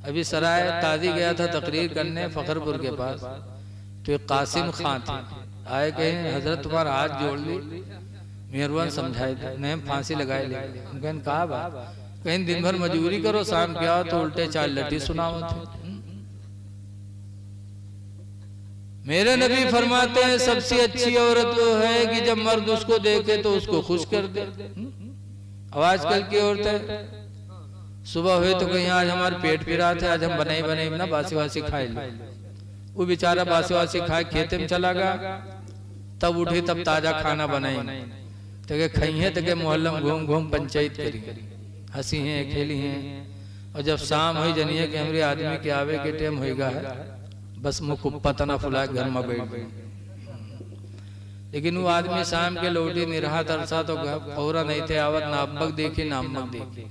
अभी सराय ताजी गया था तकरीर करने फखरपुर के पास, तो एक कासिम खान थे, आए कहे हजरत तुम्हारा हाथ जोड़ ली, मेहरबान समझाए थे, नहीं फांसी लगाए ले। कहें कहा बात, कहीं दिन भर मजदूरी करो, शाम के आओ तो उल्टे चाल लटी सुनाओ थे। मेरे नबी फरमाते हैं सबसे अच्छी औरत वो है कि जब मर्द उसको देखे तो उसको खुश कर दे। अब आजकल की औरतें सुबह हुए तो कहीं आज हमारे पेट पिरा थे, आज हम बनाई बनाई ना बासी वासी खाए ले। वो बेचारा बासी वासी खाए खेते में चला गया, तब उठी तब ताजा खाना बनाई तो के खाई है तो के मोहल्ला में घूम घूम पंचायत करी, हंसी हैं खेली हैं। और जब शाम हुई जनिए कि हमारे आदमी के आवे के टाइम होगा है, बस मुँह कुप्पा तना फुला घर में बैठ गई। लेकिन वो आदमी शाम के लौटी निरहा तरसा तो फौरा नहीं थे आवत, ना अब्बक देखी ना अम्मक देखी,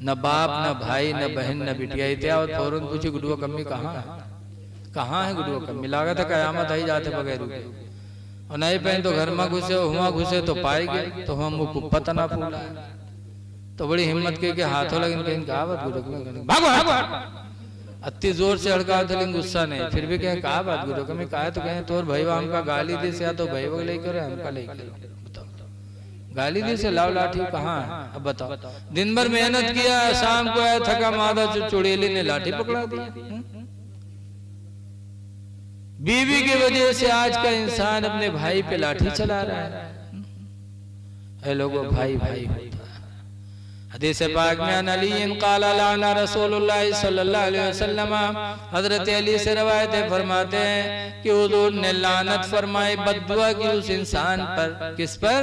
न बाप न भाई न बहन न बिटिया इत्यावत फौरन पूछी गुडुआ कम्मी कहाँ है, कहाँ है गुडुआ कम्मी। लागा था कयामत आई जाते बगैर रुके, और नहीं पहन तो घर में घुसे हुआ घुसे तो पाए गए, तो हम वो पता ना फूला। तो बड़ी हिम्मत के हाथों लगे कहीं कहा बात गुडुआ भागो अति जोर से हड़का था, लेकिन गुस्सा नहीं, फिर भी कहें कहा बात गुडुआ कम्मी कहा तो कहें तोर भाई हमका गाली दे से, या तो भाई वो लेकर हमका लेकर गाली दी से लाव लाठी कहाँ है। अब बताओ, दिन भर मेहनत किया, शाम को आया थका मादा, चुड़ैली ने लाठी पकड़ा दिया। बीवी की वजह से आज का इंसान अपने भाई पे लाठी चला रहा है। लोगों भाई भाई होता है। हदीस पाक में अन अली क़ाल लाना रसूलुल्लाह सल्लल्लाहु अलैहि वसल्लम, हजरत अली से रवायत है, फरमाते हैं कि हुजूर ने लानत फरमाई बद्दुआ की उस इंसान पर, किस पर,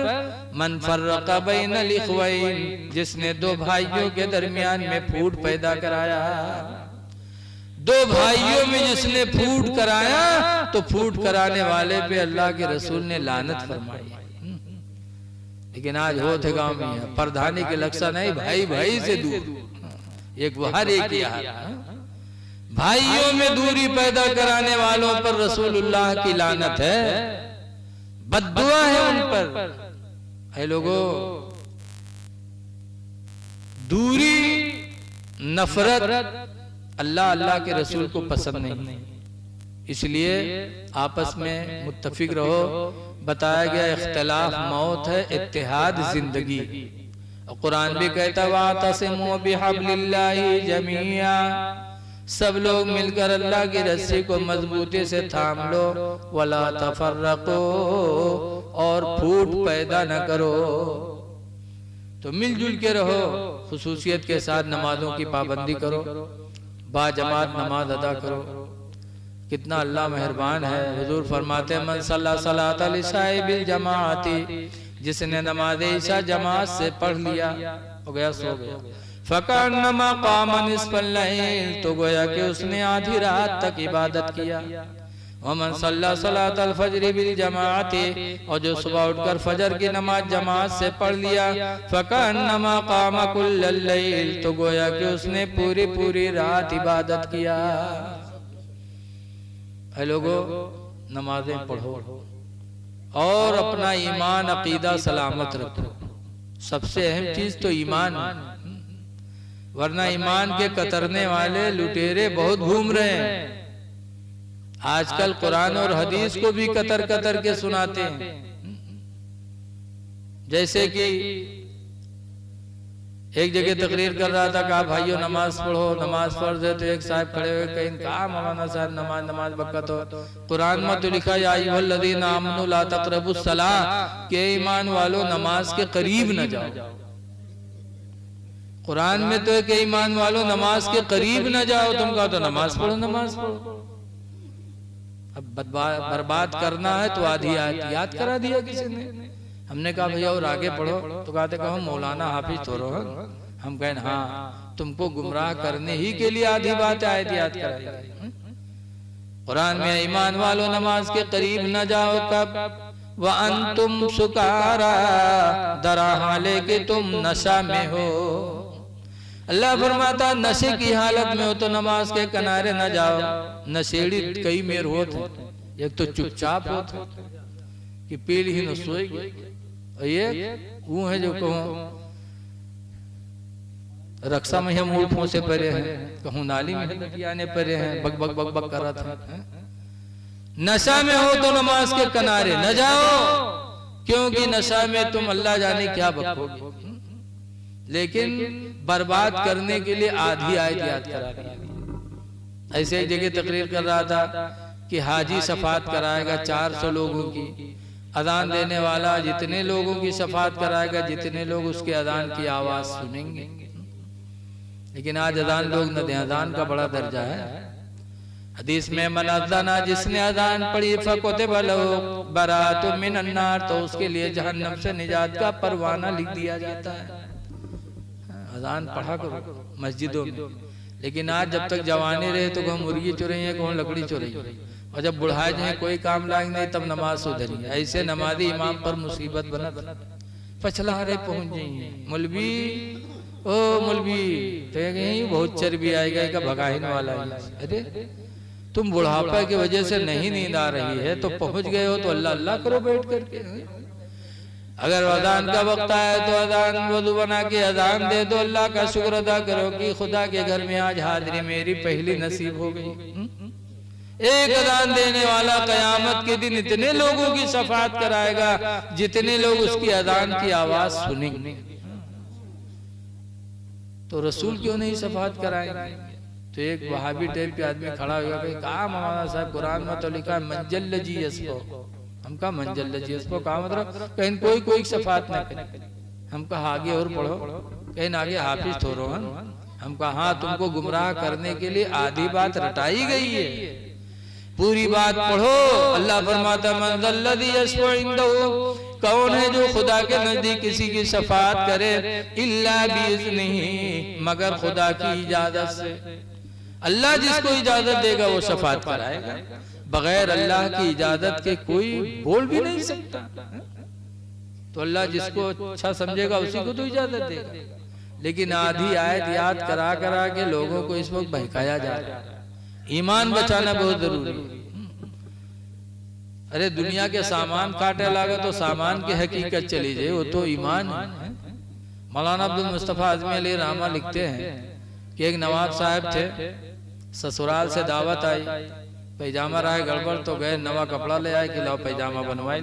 मन फर्रक़ बैनल इख़्वैन, जिसने दो भाइयों के दरमियान में फूट पैदा कराया। दो भाइयों में जिसने फूट कराया तो फूट कराने वाले पे अल्लाह के रसूल ने लानत फरमाई। लेकिन आज हो थे गांव में प्रधानी के लक्ष्य नहीं, भाई भाई से दूर, एक बाहर एक यहाँ, भाइयों में दूरी पैदा कराने वालों पर रसूलुल्लाह की लानत है, बद्दुआ है उन पर। है लोगों, दूरी नफरत अल्लाह अल्लाह के रसूल को पसंद नहीं, इसलिए आपस में मुत्तफिक रहो। बताया गया इख्तिलाफ मौत है, इत्तिहाद जिंदगी। और कुरान भी कहता वातसिमू बिहब्लिल्लाहि जमीआ, सब लोग मिलकर अल्लाह की रस्सी को मजबूती से थाम लो, वला तफर्रको, और फूट पैदा न करो। तो मिलजुल के रहो, खुसूसियत के साथ नमाजों की पाबंदी करो, बाजमात नमाज अदा करो। कितना अल्लाह मेहरबान है। हुजूर फरमाते हैं मन सल्ला सलातल इशाई बिल जमाअती, जिसने नमाज इशा जमात से पढ़ लिया हो गया सो गया, फकन्नमा क़ाम निस्फल लैल, तो गोया कि उसने आधी रात तक इबादत किया। वमन सल्ला सलातल फज्र बिल जमाअती, और जो सुबह उठकर फजर की नमाज जमात से पढ़ लिया, फकन्नमा क़ाम कुल्लल लैल, तो गोया कि उसने पूरी पूरी रात इबादत किया। लोगों, नमाजें पढ़ो और अपना ईमान अकीदा सलामत रखो। सबसे अहम चीज तो ईमान, वरना ईमान के कतरने वाले लुटेरे बहुत घूम रहे हैं। आजकल कुरान और हदीस को भी कतर कतर के सुनाते हैं। जैसे कि एक जगह तकरीर कर रहा था, कहा भाइयों नमाज पढ़ो, नमाज पढ़ दे, तो एक साहब खड़े हुए कहीं कहा मौलाना साहब नमाज नमाज बकत हो, कुरान में तो लिखा या अय्युहल्लज़ीना आमनू ला तक़रबुस सलाह, के ईमान वालों नमाज के करीब न जाओ। कुरान में तो है कि ईमान वालों नमाज के करीब न जाओ, तुम कहा तो नमाज पढ़ो नमाज पढ़ो। अब बर्बाद करना है तो आधी याद करा दिया किसी ने। हमने कहा भैया और आगे पढ़ो, तो कहते कहो मौलाना हाफिज तो रहो। हम कहें हाँ, तुमको गुमराह करने ही के लिए आधी बात आयत याद कराई। कुरान में ईमान वालों नमाज के करीब न जाओ कब, व अंतुम सुकारा, दरा हाले के तुम नशा में हो। अल्लाह फरमाता नशे की हालत में हो तो नमाज के किनारे न जाओ। नशेड़ी कई मेर होते, एक तो चुपचाप होते कि पीली ही न सोएगी, और ये वो है जो कहो रक्षा में हम उल्फों से परे हैं, कहूँ नाली में आने परे हैं, बक बक बक बक कर रहा था। नशा में हो तो नमाज के किनारे न जाओ, क्योंकि नशा में तुम अल्लाह जाने क्या बकोगे। लेकिन बर्बाद करने के लिए आधी आयत याद करा दी। ऐसे एक जगह तकरीर कर रहा था कि हाजी शफात कराएगा 400 लोगों की, अजान देने वाला जितने लोगों की शफात कराएगा जितने लोग उसके अजान की आवाज सुनेंगे। लेकिन आज अजान लोग न दें, अजान का बड़ा दर्जा है। हदीस में मन अज़ाना, जिसने अजान पढ़ी फकुतिबा लहू बराअतुम मिनन नार, तो उसके लिए जहन्नम से निजात का परवाना लिख दिया जाता है। अजान पढ़ा करो मस्जिदों में। लेकिन आज जब तक जवानी रहे तो कौन मुर्गी चुराई है, कौन लकड़ी चुराई, और जब बुढ़ा जाए कोई काम लायक नहीं तब नमाज सुधरी। ऐसे नमाजी इमाम पर मुसीबत बना पछला रहे पहुंच जाइए। मौलवी ओ मौलवी बहुत चर्बी आएगा का भगाने वाला है। अरे तुम बुढ़ापा की वजह से नहीं नींद आ रही है तो पहुंच गए हो तो अल्लाह अल्लाह करो बैठ करके। अगर अजान का वक्त आया तो अजान वजू बना के अजान दे दो, अल्लाह का शुक्र अदा करो कि खुदा के घर में आज हाजिरी मेरी पहली नसीब हो गई। एक अजान देने वाला कयामत के दिन इतने लोगों की शफाअत कराएगा जितने लोग उसकी अजान की आवाज सुनेंगे। तो रसूल क्यों नहीं शफाअत कराएंगे? तो एक वहाबी टाइप के आदमी खड़ा होगा कि कहा मौलाना साहब कुरान में तो लिखा है मंजल जी इसको, हम कहा मंजल जी इसको कहा मतलब कहीं कोई कोई शफाअत न करे। हम कहा आगे और पढ़ो, कहीं आगे हाफिज थोरो हम कहा हाँ तुमको गुमराह करने के लिए आधी बात रटाई गई है, पूरी बात पढ़ो। अल्लाह फरमाता मंजल्लज़ी यशफ़उ इंदहु, कौन है जो खुदा के नजदीक किसी की शफाअत करे, इल्ला बिइज़्निही, मगर खुदा की इजाजत से। अल्लाह जिसको इजाजत देगा वो शफाअत कराएगा, बगैर अल्लाह की इजाजत के कोई बोल भी नहीं सकता। तो अल्लाह जिसको अच्छा समझेगा उसी को तो इजाजत देगा। लेकिन आधी आयत याद करा करा के लोगों को इस वक्त बहकाया जा रहा है। ईमान बचाना बहुत जरूरी है। अरे दुनिया के सामान काटे लागे तो सामान की हकीकत चली जाए, वो तो ईमान है। मौलाना अब्दुल मुस्तफा आज़मी अली रहमा लिखते हैं कि एक नवाब साहब थे, ससुराल से दावत आई, पैजामा रहा गड़बड़ तो गए नवा कपड़ा ले आए कि लाओ पैजामा बनवाए।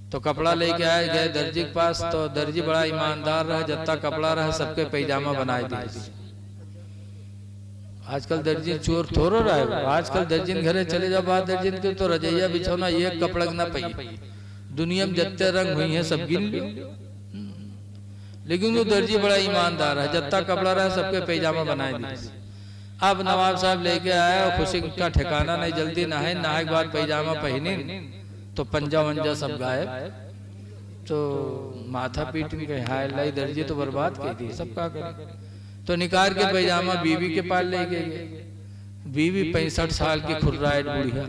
तो कपड़ा लेके आए, गए दर्जी के पास, तो दर्जी बड़ा ईमानदार रहा, जितना कपड़ा रहा सबके पैजामा बनाए दिए। आजकल दर्जी चोर थोड़ो रहा है। आजकल दर्जिन घरे चले जाओ, बात दर्जिन के तो रजैया बिछौना एक कपड़ा ना पाई, दुनिया में जितने रंग हुई है सब गिन लो। लेकिन वो दर्जी बड़ा ईमानदार है, जितना कपड़ा रहा सबके पैजामा बनाए दिए। अब नवाब साहब लेके आया और खुशी का ठिकाना नहीं, जल्दी नहाए, नहाए के बाद पैजामा पहने तो पंजा वंजा सब गायब। तो माथा पीट के हाय लाई दर्जी तो बर्बाद कर दी, सब का करे। तो निकाल के पैजामा बीवी के पास ले गए। बीवी 65 साल की खुर्राइट बुढ़िया।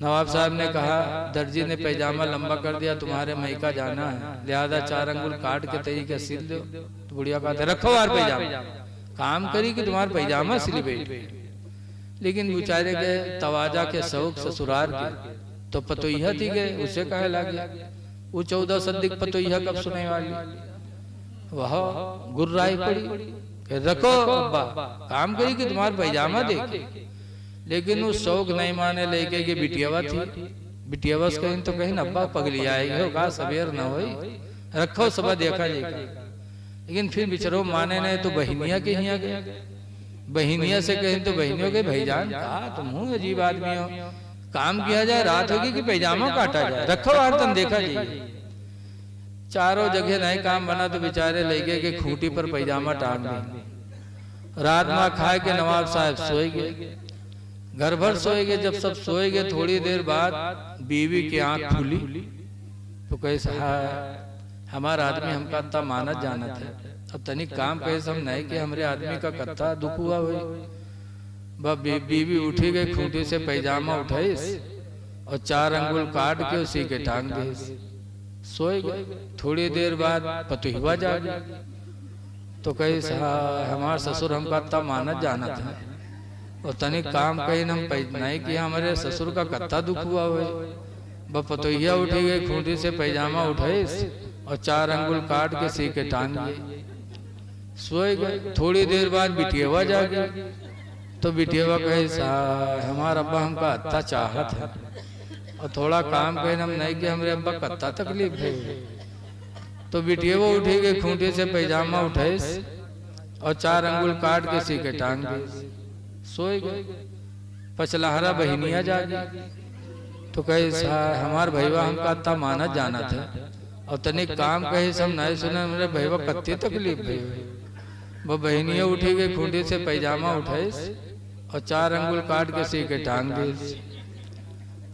नवाब साहब ने कहा दर्जी ने पैजामा लंबा कर दिया, तुम्हारे मैका जाना है, लिहाजा 4 अंगुल काट के तरीके सिल दो। तो बुढ़िया कहते रखो यार पैजामा, काम करी कि तुम्हारा पैजामा सिल बैठ। लेकिन बेचारे गए तवाजा के शौक ससुराल के, तो पतोइया थी गए, उसे कहे लगे वो 14 सदीक पतोइया कब सुने वाली, वह गुर्राई पड़ी रखो अब्बा, काम करी कि तुम्हारा पैजामा देखे। लेकिन वो शौक नहीं माने, लेके कि बिटियावा थी, बिटियावा कहीं तो कहीं अब्बा पगली आएगी होगा, सवेर न हो रखो सब देखा जाएगा। लेकिन फिर बिचरो माने नहीं तो बहनिया के यहाँ गए, बहनिया से कहीं तो बहनियों के भाईजान कहा तुम हूँ अजीब आदमी हो, काम किया जाए रात होगी कि पैजामा काटा जाए, रखो यार तुम देखा जाइए। चारों जगह नहीं काम बना तो बेचारे लेके के खूंटी पर पैजामा टांग दी। रात में खाए के नवाब साहब सोए गए, घर भर सोए गए। जब सब सोए गए थोड़ी देर बाद बीवी की आंख खुली तो कैसा हमारा आदमी हमका इतना मानत जानत है, अब तनिक काम कैसे हम नहीं कि हमारे आदमी का कत्ता दुख हुआ हुई। बीवी उठी गई, खूंटी से पैजामा उठाई और 4 अंगुल काट के उसी के टांग दी, सोए गए। थोड़ी देर बाद पतोहिवा जाग तो कही हमारे ससुर हमका इतना मानत जाना था और तनिक काम कहीं हम नहीं किया, हमारे ससुर का कत्ता दुख हुआ हुआ। पतोहिया उठी गई, खूंटी से पैजामा उठाई और 4 अंगुल काट के सी के टांग दिए, सोए गए। थोड़ी देर बाद बिटियावा जागी, तो बिटियावा कहे हमारा अब्बा हमका अत्ता चाहत है और थोड़ा काम कहे हम नहीं कि हमरे अब्बा कत्ता तकलीफ है। तो बिटियावा उठी गई, खूंटे से पैजामा उठाए और 4 अंगुल काट के सी के टांग दिए, सोए गए। पचलहरा बहनिया जागी, तो कहे हमार भैया हमका अत्ता माना जाना था और तनिक काम कहे सब नहीं सुना, मेरे भैया कत्ती तकलीफ है। वो बहनिया उठी गई, खूंटे से पैजामा उठाए और 4 अंगुल काट के सी के टांग दिए।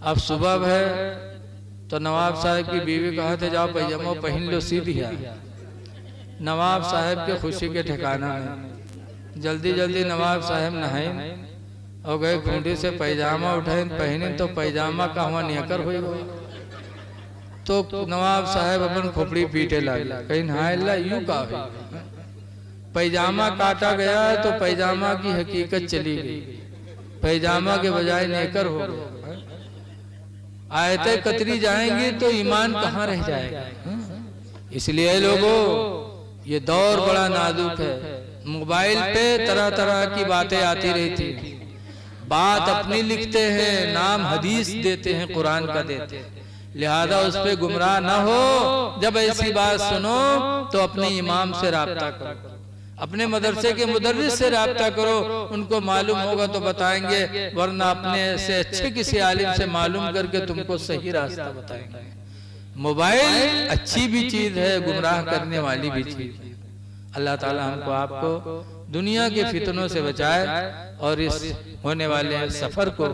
अब सुबह है तो नवाब साहब की बीवी कहा थे जाओ पैजामा पहन लो, सी दिया। नवाब साहब के खुशी के ठिकाना है। जल्दी जल्दी नवाब साहब नहाए और गए, खूंटे से पैजामा उठाए पहने, तो पैजामा कहवा नियकर हुई। तो नवाब साहब अपन खोपड़ी पीटे लगे, कहीं नहाए यूं का पैजामा काटा गया तो पैजामा की हकीकत चली गई, पैजामा के बजाय नेकर हो गया। आयतें कतरी जाएंगी तो ईमान कहाँ रह जाएगा। इसलिए लोगों, ये दौर बड़ा नाजुक है। मोबाइल पे तरह तरह की बातें आती रहती, बात अपनी लिखते हैं, नाम हदीस देते हैं, कुरान का देते हैं। लिहाजा उस पे गुमराह ना हो। जब ऐसी बात सुनो तो अपने इमाम से राब्ता करो, अपने मदरसे के मुदर्रिस से राब्ता करो, उनको मालूम होगा तो बताएंगे, वरना अपने से अच्छे किसी आलिम से मालूम करके तुमको सही रास्ता बताएंगे। मोबाइल अच्छी भी चीज है, गुमराह करने वाली भी चीज है। अल्लाह ताला हमको आपको दुनिया के फितनों से बचाए और इस होने वाले सफर को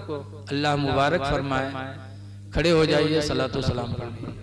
अल्लाह मुबारक फरमाए। खड़े हो जाइए, सलातो सलाम पढ़िए।